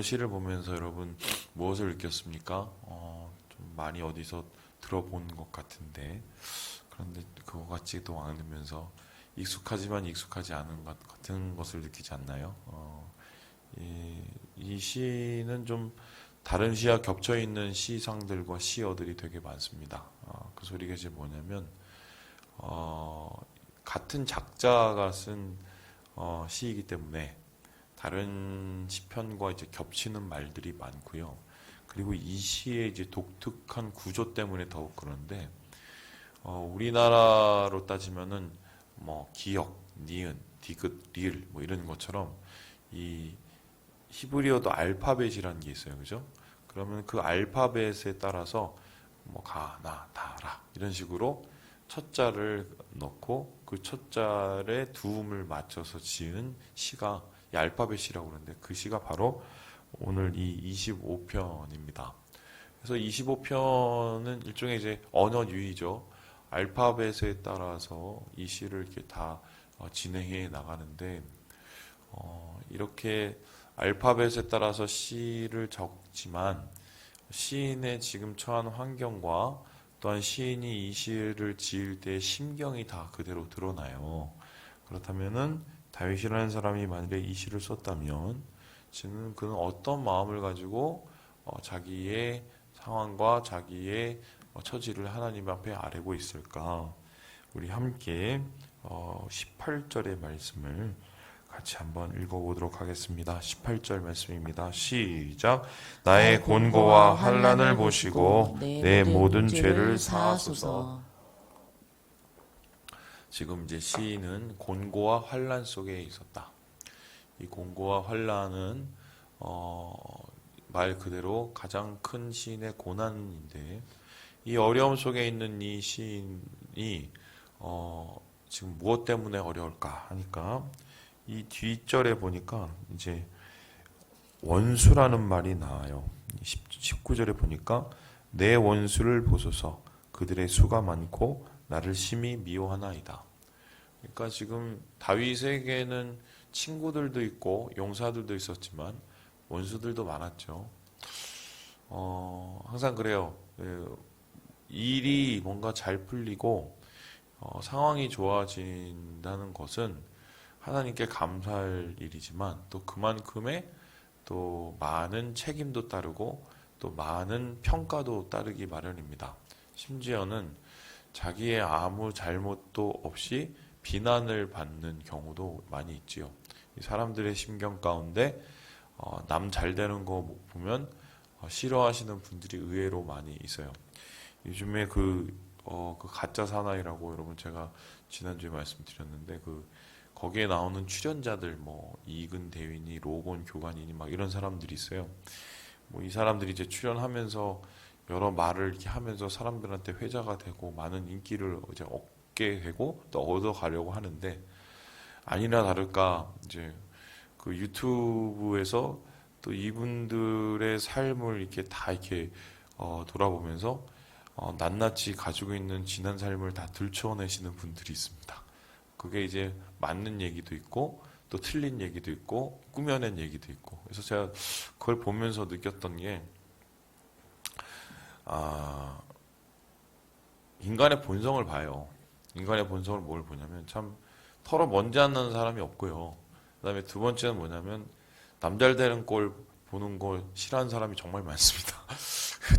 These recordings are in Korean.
시를 보면서 여러분 무엇을 느꼈습니까? 좀 많이 어디서 들어본 것 같은데 그런데 그거 같지도 않으면서 익숙하지만 익숙하지 않은 것 같은 것을 느끼지 않나요? 이 시는 좀 다른 시와 겹쳐 있는 시상들과 시어들이 되게 많습니다. 그 소리가 이제 뭐냐면 어, 같은 작자가 쓴 시이기 때문에 다른 시편과 이제 겹치는 말들이 많고요. 그리고 이 시의 이제 독특한 구조 때문에 더욱 그런데 우리나라로 따지면은 뭐 기역, 니은, 디귿, 리을 뭐 이런 것처럼 이 히브리어도 알파벳이라는 게 있어요, 그죠? 그러면 그 알파벳에 따라서 뭐 가, 나, 다, 라 이런 식으로 첫 자를 넣고 그 첫 자에 두음을 맞춰서 지은 시가 이 알파벳이라고 그러는데 그 시가 바로 오늘 이 25편입니다. 그래서 25편은 일종의 이제 언어 유희죠. 알파벳에 따라서 이 시를 이렇게 다 진행해 나가는데 이렇게 알파벳에 따라서 시를 적지만 시인의 지금 처한 환경과 또한 시인이 이 시를 지을 때의 심경이 다 그대로 드러나요. 그렇다면은 다윗이라는 사람이 만약에 이 시를 썼다면 지금 그는 어떤 마음을 가지고 자기의 상황과 자기의 처지를 하나님 앞에 아뢰고 있을까? 우리 함께 18절의 말씀을 같이 한번 읽어보도록 하겠습니다. 18절 말씀입니다. 시작. 나의 곤고와 환난을 보시고 내 모든 죄를 사하소서. 지금 이제 시인은 곤고와 환난 속에 있었다. 이 곤고와 환난은 말 그대로 가장 큰 시인의 고난인데 이 어려움 속에 있는 이 시인이 지금 무엇 때문에 어려울까 하니까 이 뒷절에 보니까 이제 원수라는 말이 나와요. 19절에 보니까 내 원수를 보소서 그들의 수가 많고 나를 심히 미워하나이다. 그러니까 지금 다윗에게는 친구들도 있고 용사들도 있었지만 원수들도 많았죠. 항상 그래요. 일이 뭔가 잘 풀리고 상황이 좋아진다는 것은 하나님께 감사할 일이지만 또 그만큼의 또 많은 책임도 따르고 또 많은 평가도 따르기 마련입니다. 심지어는 자기의 아무 잘못도 없이 비난을 받는 경우도 많이 있지요. 사람들의 심경 가운데 남 잘 되는 거 보면 싫어하시는 분들이 의외로 많이 있어요. 요즘에 그 가짜 사나이라고 여러분 제가 지난주에 말씀드렸는데 거기에 나오는 출연자들 뭐 이근 대윈이 로곤 교관이니 막 이런 사람들이 있어요. 뭐 이 사람들이 이제 출연하면서 여러 말을 이렇게 하면서 사람들한테 회자가 되고 많은 인기를 이제 얻게 되고 또 얻어가려고 하는데 아니나 다를까 이제 그 유튜브에서 또 이분들의 삶을 이렇게 다 이렇게 돌아보면서 낱낱이 가지고 있는 지난 삶을 다 들춰내시는 분들이 있습니다. 그게 이제 맞는 얘기도 있고 또 틀린 얘기도 있고 꾸며낸 얘기도 있고 그래서 제가 그걸 보면서 느꼈던 게 아, 인간의 본성을 봐요. 인간의 본성을 뭘 보냐면 참 서로 먼지 안 나는 사람이 없고요. 그다음에 두 번째는 뭐냐면 남잘 되는 꼴 보는 걸 싫어하는 사람이 정말 많습니다.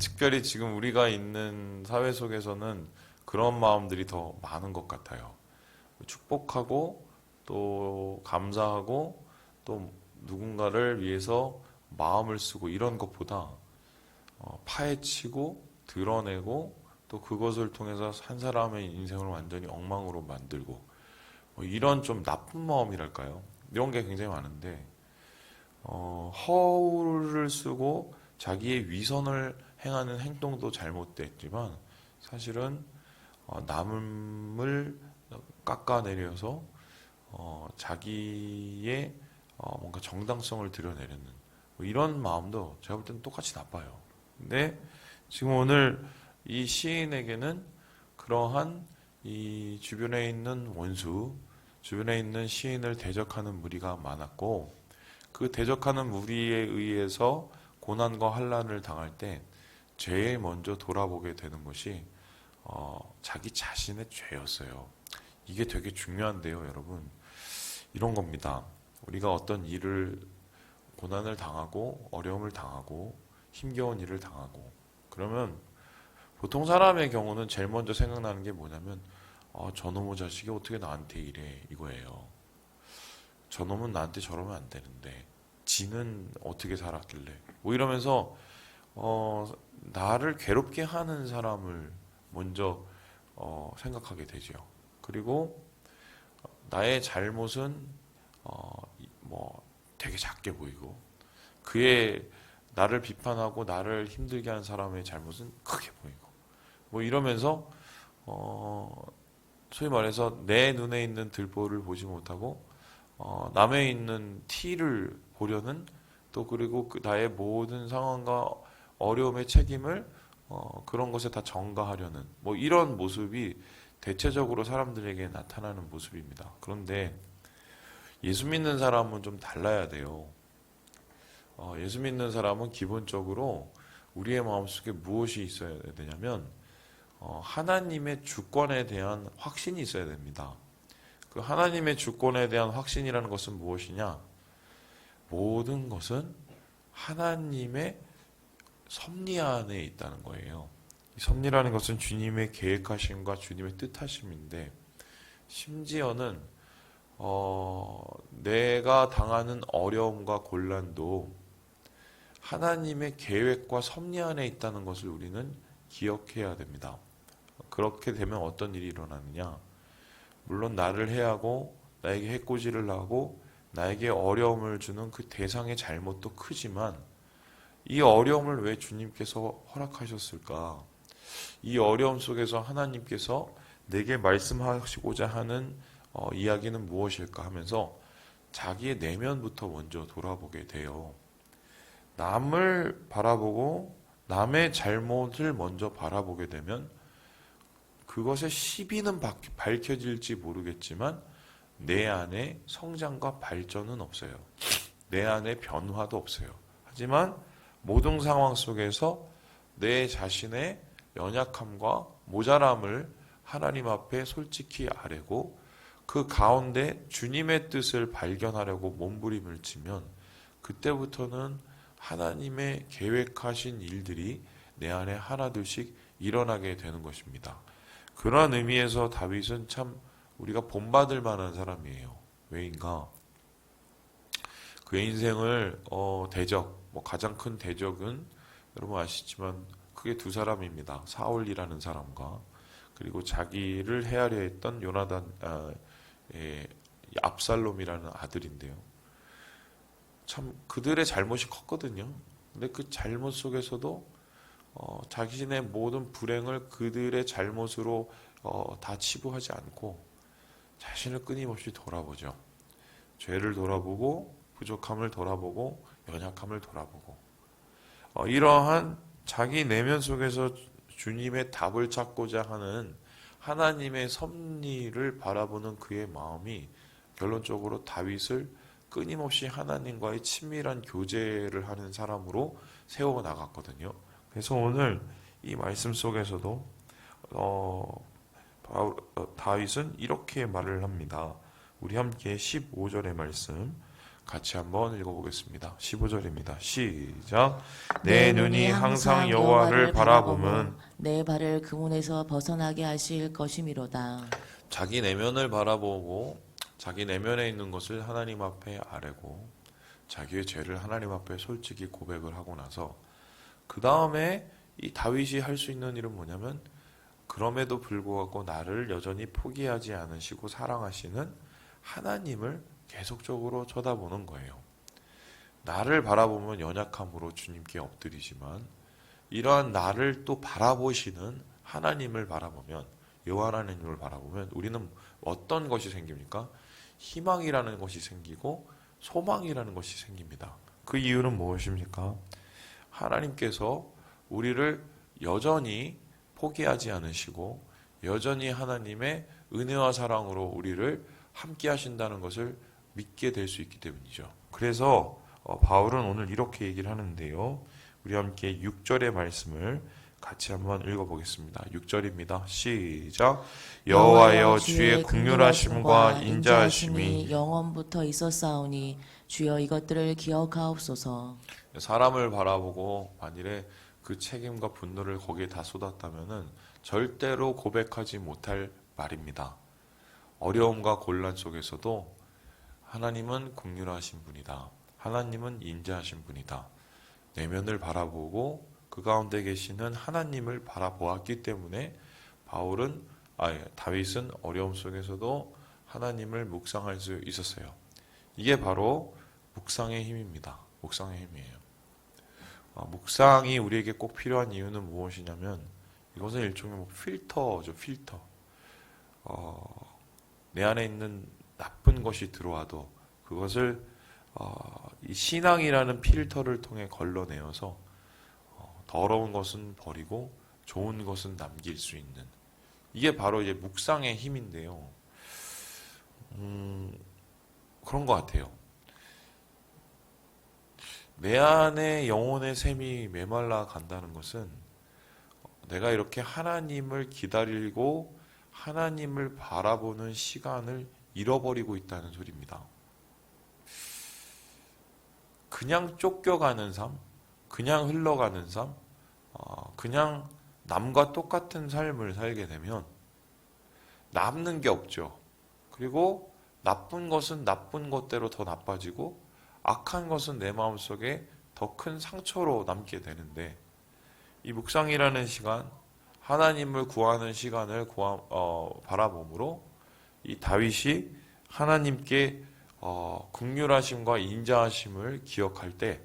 특별히 지금 우리가 있는 사회 속에서는 그런 마음들이 더 많은 것 같아요. 축복하고 또 감사하고 또 누군가를 위해서 마음을 쓰고 이런 것보다 파헤치고 드러내고 또 그것을 통해서 한 사람의 인생을 완전히 엉망으로 만들고 이런 좀 나쁜 마음이랄까요? 이런 게 굉장히 많은데 허울을 쓰고 자기의 위선을 행하는 행동도 잘못됐지만 사실은 남을 깎아내려서 자기의 뭔가 정당성을 드러내려는 뭐 이런 마음도 제가 볼 때는 똑같이 나빠요. 근데 지금 오늘 이 시인에게는 그러한 이 주변에 있는 원수, 주변에 있는 시인을 대적하는 무리가 많았고 그 대적하는 무리에 의해서 고난과 환난을 당할 때 제일 먼저 돌아보게 되는 것이 자기 자신의 죄였어요. 이게 되게 중요한데요, 여러분. 이런 겁니다. 우리가 어떤 일을 고난을 당하고 어려움을 당하고 힘겨운 일을 당하고 그러면 보통 사람의 경우는 제일 먼저 생각나는 게 뭐냐면 저놈의 자식이 어떻게 나한테 이래 이거예요. 저놈은 나한테 저러면 안 되는데 지는 어떻게 살았길래 뭐 이러면서 나를 괴롭게 하는 사람을 먼저 생각하게 되죠. 그리고 나의 잘못은 뭐 되게 작게 보이고 그의 나를 비판하고 나를 힘들게 한 사람의 잘못은 크게 보이고 뭐 이러면서 소위 말해서 내 눈에 있는 들보를 보지 못하고 남의 있는 티를 보려는 또 그리고 나의 모든 상황과 어려움의 책임을 그런 것에 다 전가하려는 뭐 이런 모습이 대체적으로 사람들에게 나타나는 모습입니다. 그런데 예수 믿는 사람은 좀 달라야 돼요. 예수 믿는 사람은 기본적으로 우리의 마음속에 무엇이 있어야 되냐면 하나님의 주권에 대한 확신이 있어야 됩니다. 그 하나님의 주권에 대한 확신이라는 것은 무엇이냐? 모든 것은 하나님의 섭리 안에 있다는 거예요. 이 섭리라는 것은 주님의 계획하심과 주님의 뜻하심인데 심지어는 내가 당하는 어려움과 곤란도 하나님의 계획과 섭리 안에 있다는 것을 우리는 기억해야 됩니다. 그렇게 되면 어떤 일이 일어나느냐? 물론 나를 해하고 나에게 해코지를 하고 나에게 어려움을 주는 그 대상의 잘못도 크지만 이 어려움을 왜 주님께서 허락하셨을까? 이 어려움 속에서 하나님께서 내게 말씀하시고자 하는 이야기는 무엇일까 하면서 자기의 내면부터 먼저 돌아보게 돼요. 남을 바라보고 남의 잘못을 먼저 바라보게 되면 그것의 시비는 밝혀질지 모르겠지만 내 안에 성장과 발전은 없어요. 내 안에 변화도 없어요. 하지만 모든 상황 속에서 내 자신의 연약함과 모자람을 하나님 앞에 솔직히 아뢰고 그 가운데 주님의 뜻을 발견하려고 몸부림을 치면 그때부터는 하나님의 계획하신 일들이 내 안에 하나둘씩 일어나게 되는 것입니다. 그러한 의미에서 다윗은 참 우리가 본받을 만한 사람이에요. 왜인가? 그의 인생을 대적, 가장 큰 대적은 여러분 아시지만 크게 두 사람입니다. 사울이라는 사람과 그리고 자기를 헤아려 했던 압살롬이라는 아들인데요. 참 그들의 잘못이 컸거든요. 근데 그 잘못 속에서도 자신의 모든 불행을 그들의 잘못으로 다 치부하지 않고 자신을 끊임없이 돌아보죠. 죄를 돌아보고 부족함을 돌아보고 연약함을 돌아보고 이러한 자기 내면 속에서 주님의 답을 찾고자 하는 하나님의 섭리를 바라보는 그의 마음이 결론적으로 다윗을 끊임없이 하나님과의 친밀한 교제를 하는 사람으로 세워 나갔거든요. 그래서 오늘 이 말씀 속에서도 다윗은 이렇게 말을 합니다. 우리 함께 15절의 말씀 같이 한번 읽어보겠습니다. 15절입니다. 시작. 내 눈이 항상 여호와를 바라보면 내 발을 그 문에서 벗어나게 하실 것이미로다. 자기 내면을 바라보고 자기 내면에 있는 것을 하나님 앞에 아뢰고 자기의 죄를 하나님 앞에 솔직히 고백을 하고 나서 그 다음에 이 다윗이 할 수 있는 일은 뭐냐면 그럼에도 불구하고 나를 여전히 포기하지 않으시고 사랑하시는 하나님을 계속적으로 쳐다보는 거예요. 나를 바라보면 연약함으로 주님께 엎드리지만 이러한 나를 또 바라보시는 하나님을 바라보면 여호와 하나님을 바라보면 우리는 어떤 것이 생깁니까? 희망이라는 것이 생기고 소망이라는 것이 생깁니다. 그 이유는 무엇입니까? 하나님께서 우리를 여전히 포기하지 않으시고 여전히 하나님의 은혜와 사랑으로 우리를 함께 하신다는 것을 믿게 될 수 있기 때문이죠. 그래서 바울은 오늘 이렇게 얘기를 하는데요. 우리 함께 6절의 말씀을 같이 한번 읽어보겠습니다. 6절입니다. 시작. 여호와여 주의 긍휼하심과 인자하심이 영원부터 있었사오니 주여 이것들을 기억하옵소서. 사람을 바라보고 만일에 그 책임과 분노를 거기에 다 쏟았다면은 절대로 고백하지 못할 말입니다. 어려움과 곤란 속에서도 하나님은 긍휼하신 분이다. 하나님은 인자하신 분이다. 내면을 바라보고 그 가운데 계시는 하나님을 바라보았기 때문에 다윗은 어려움 속에서도 하나님을 묵상할 수 있었어요. 이게 바로 묵상의 힘입니다. 묵상의 힘이에요. 묵상이 우리에게 꼭 필요한 이유는 무엇이냐면 이것은 일종의 필터죠, 필터. 내 안에 있는 나쁜 것이 들어와도 그것을 이 신앙이라는 필터를 통해 걸러내어서 더러운 것은 버리고 좋은 것은 남길 수 있는, 이게 바로 이제 묵상의 힘인데요. 그런 것 같아요. 내 안에 영혼의 샘이 메말라 간다는 것은 내가 이렇게 하나님을 기다리고 하나님을 바라보는 시간을 잃어버리고 있다는 소리입니다. 그냥 쫓겨가는 삶, 그냥 흘러가는 삶, 그냥 남과 똑같은 삶을 살게 되면 남는 게 없죠. 그리고 나쁜 것은 나쁜 것대로 더 나빠지고 악한 것은 내 마음속에 더 큰 상처로 남게 되는데, 이 묵상이라는 시간, 하나님을 구하는 시간을 바라봄으로 이 다윗이 하나님께 긍휼하심과 인자하심을 기억할 때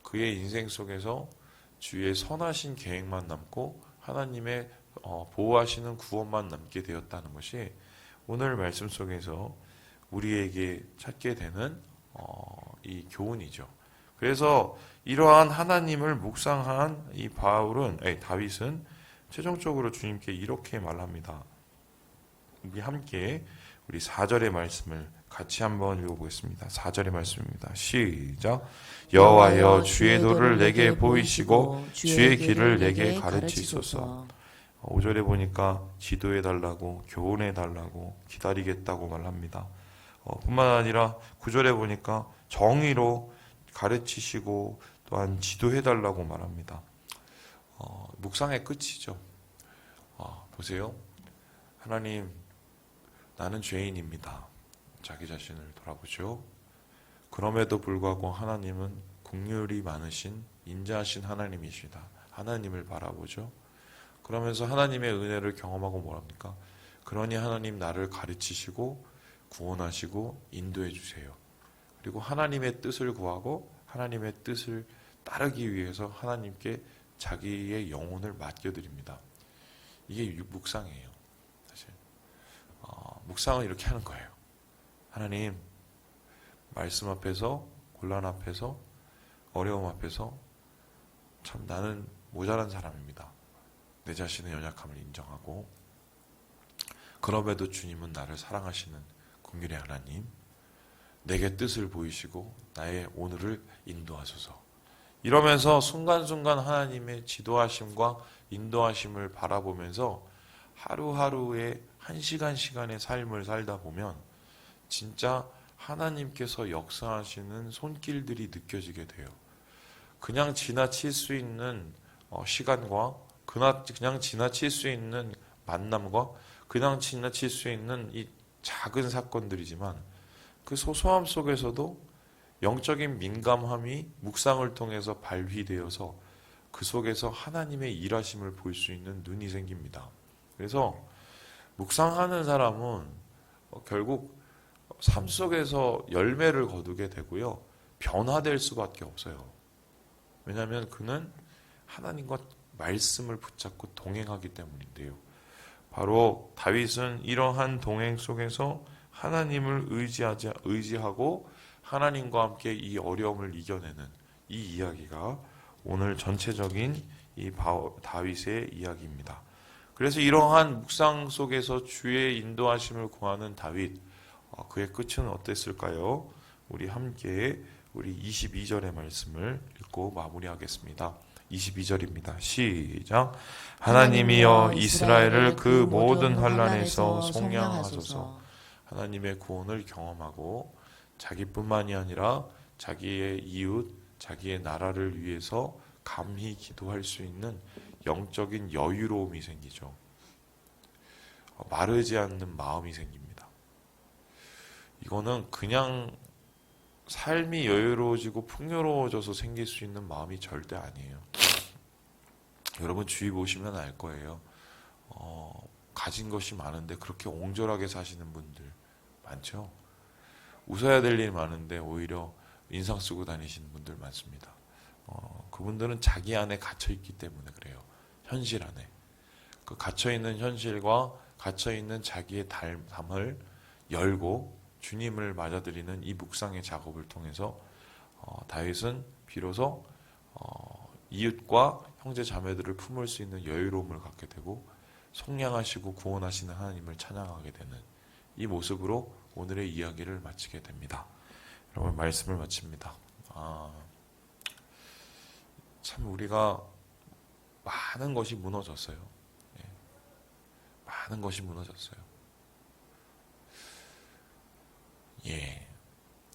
그의 인생 속에서 주의 선하신 계획만 남고 하나님의 보호하시는 구원만 남게 되었다는 것이 오늘 말씀 속에서 우리에게 찾게 되는 이 교훈이죠. 그래서 이러한 하나님을 묵상한 이 다윗은 최종적으로 주님께 이렇게 말합니다. 우리 함께 우리 4절의 말씀을 같이 한번 읽어보겠습니다. 4절의 말씀입니다. 시작. 여호와여 주의 도를 내게 보이시고 주의 길을 내게 가르치소서. 5절에 보니까 지도해달라고, 교훈해달라고, 기다리겠다고 말합니다. 뿐만 아니라 9절에 보니까 정의로 가르치시고 또한 지도해달라고 말합니다. 묵상의 끝이죠. 보세요. 하나님, 나는 죄인입니다. 자기 자신을 돌아보죠. 그럼에도 불구하고 하나님은 긍휼이 많으신 인자하신 하나님이시다. 하나님을 바라보죠. 그러면서 하나님의 은혜를 경험하고 뭐랍니까? 그러니 하나님 나를 가르치시고 구원하시고 인도해 주세요. 그리고 하나님의 뜻을 구하고 하나님의 뜻을 따르기 위해서 하나님께 자기의 영혼을 맡겨드립니다. 이게 묵상이에요. 사실 묵상은 이렇게 하는 거예요. 하나님, 말씀 앞에서, 곤란 앞에서, 어려움 앞에서 참 나는 모자란 사람입니다. 내 자신의 연약함을 인정하고, 그럼에도 주님은 나를 사랑하시는 긍휼의 하나님, 내게 뜻을 보이시고 나의 오늘을 인도하소서. 이러면서 순간순간 하나님의 지도하심과 인도하심을 바라보면서 하루하루의 한 시간 시간의 삶을 살다 보면 진짜 하나님께서 역사하시는 손길들이 느껴지게 돼요. 그냥 지나칠 수 있는 시간과 그냥 지나칠 수 있는 만남과 그냥 지나칠 수 있는 이 작은 사건들이지만 그 소소함 속에서도 영적인 민감함이 묵상을 통해서 발휘되어서 그 속에서 하나님의 일하심을 볼 수 있는 눈이 생깁니다. 그래서 묵상하는 사람은 결국 삶 속에서 열매를 거두게 되고요. 변화될 수밖에 없어요. 왜냐하면 그는 하나님과 말씀을 붙잡고 동행하기 때문인데요. 바로 다윗은 이러한 동행 속에서 하나님을 의지하고 하나님과 함께 이 어려움을 이겨내는 이 이야기가 오늘 전체적인 이 다윗의 이야기입니다. 그래서 이러한 묵상 속에서 주의 인도하심을 구하는 다윗, 그의 끝은 어땠을까요? 우리 함께 우리 22절의 말씀을 읽고 마무리하겠습니다. 22절입니다. 시작. 하나님이여 이스라엘을 그 모든 환난에서 속량하소서. 하나님의 구원을 경험하고 자기뿐만이 아니라 자기의 이웃, 자기의 나라를 위해서 감히 기도할 수 있는 영적인 여유로움이 생기죠. 마르지 않는 마음이 생깁니다. 이거는 그냥 삶이 여유로워지고 풍요로워져서 생길 수 있는 마음이 절대 아니에요. 여러분 주위 보시면 알 거예요. 가진 것이 많은데 그렇게 옹졸하게 사시는 분들 많죠. 웃어야 될 일이 많은데 오히려 인상 쓰고 다니시는 분들 많습니다. 그분들은 자기 안에 갇혀 있기 때문에 그래요. 현실 안에. 그 갇혀 있는 현실과 갇혀 있는 자기의 담을 열고 주님을 맞아들이는 이 묵상의 작업을 통해서 다윗은 비로소 이웃과 형제 자매들을 품을 수 있는 여유로움을 갖게 되고 속량하시고 구원하시는 하나님을 찬양하게 되는 이 모습으로 오늘의 이야기를 마치게 됩니다. 여러분 말씀을 마칩니다. 참 우리가 많은 것이 무너졌어요. 많은 것이 무너졌어요.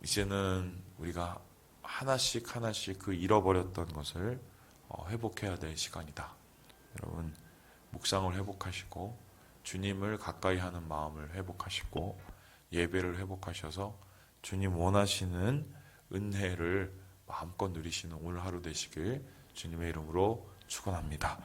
이제는 우리가 하나씩 하나씩 그 잃어버렸던 것을 회복해야 될 시간이다. 여러분 묵상을 회복하시고 주님을 가까이 하는 마음을 회복하시고 예배를 회복하셔서 주님 원하시는 은혜를 마음껏 누리시는 오늘 하루 되시길 주님의 이름으로 축원합니다.